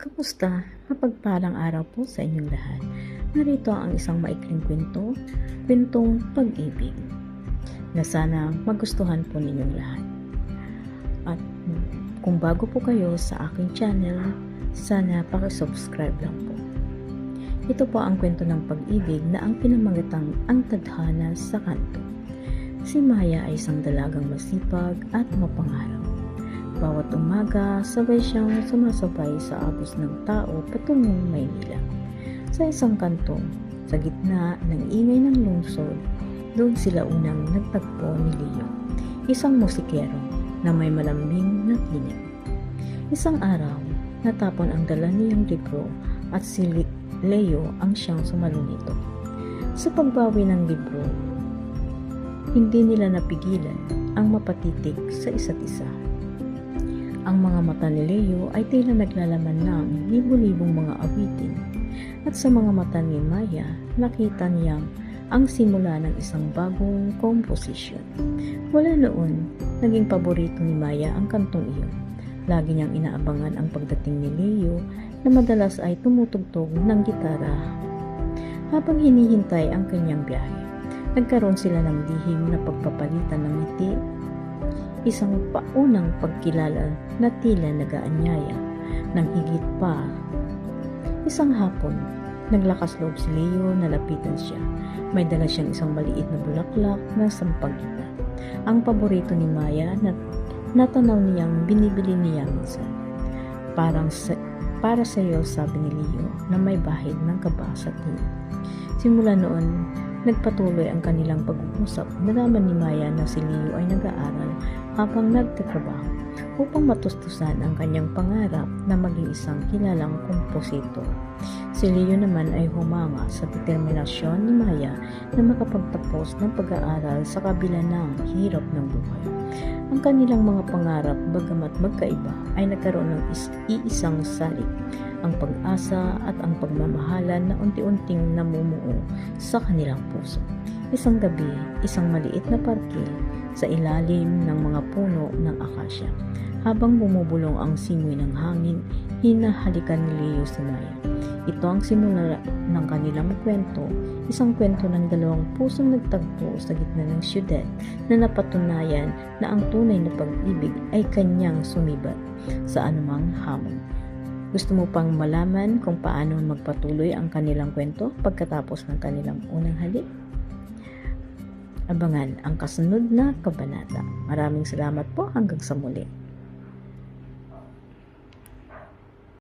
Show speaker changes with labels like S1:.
S1: Kamusta? Mapagpalang araw po sa inyong lahat. Narito ang isang maikling kwentong pag-ibig na sana magustuhan po ninyong lahat. At kung bago po kayo sa aking channel, sana pakisubscribe lang po. Ito po ang kwento ng pag-ibig na ang pinamagatang Ang Tadhana sa Kanto. Si Maya ay isang dalagang masipag at mapangarap. Bawat umaga, sabay siyang sumasabay sa agos ng tao patungong Maynila. Sa isang kanto, sa gitna ng ingay ng lungsod, doon sila unang nagtagpo ni Leo, isang musikero na may malambing na tinig. Isang araw, natapon ang dala niyang libro at si Leo ang siyang sumalo nito. Sa pagbawi ng libro, hindi nila napigilan ang mapatitig sa isa't isa. Ang mga mata ni Leo ay tila naglalaman ng libu-libong mga awitin, at sa mga mata ni Maya nakita niyang ang simula ng isang bagong komposisyon. Mula noon, naging paborito ni Maya ang kantong iyon. Lagi niyang inaabangan ang pagdating ni Leo na madalas ay tumutugtog ng gitara. Habang hinihintay ang kanyang biyahe, nagkaroon sila ng lihim na pagpapalitan ng ngiti, isang paunang pagkilala na tila nag-aanyaya ng higit pa. Isang hapon, naglakas loob si Leo na lapitan siya. May dala siyang isang maliit na bulaklak na sampagita. Ang paborito ni Maya na natanaw niyang binibili niya minsan. Para sa iyo, sabi ni Leo na may bahid ng kaba sa tingin. Simula noon, nagpatuloy ang kanilang pag-uusap. Nalaman ni Maya na si Leo ay nag-aaral habang nagtatrabaho upang matustusan ang kanyang pangarap na maging isang kilalang kompositor. Si Leo naman ay humanga sa determinasyon ni Maya na makapagtapos ng pag-aaral sa kabila ng hirap ng buhay. Ang kanilang mga pangarap, bagamat magkaiba, ay nagkaroon ng iisang salik, ang pag-asa at ang pagmamahalan na unti-unting namumuo sa kanilang puso. Isang gabi, isang maliit na parke sa ilalim ng mga puno ng akasya. Habang bumubulong ang simoy ng hangin, hinahalikan ni Leo si Maya. Ito ang simula ng kanilang kwento, isang kwento ng dalawang pusong nagtagpo sa gitna ng siyudad na napatunayan na ang tunay na pag-ibig ay kanyang sumibat sa anumang hamon. Gusto mo pang malaman kung paano magpatuloy ang kanilang kwento pagkatapos ng kanilang unang halik? Abangan ang kasunod na kabanata. Maraming salamat po, hanggang sa muli.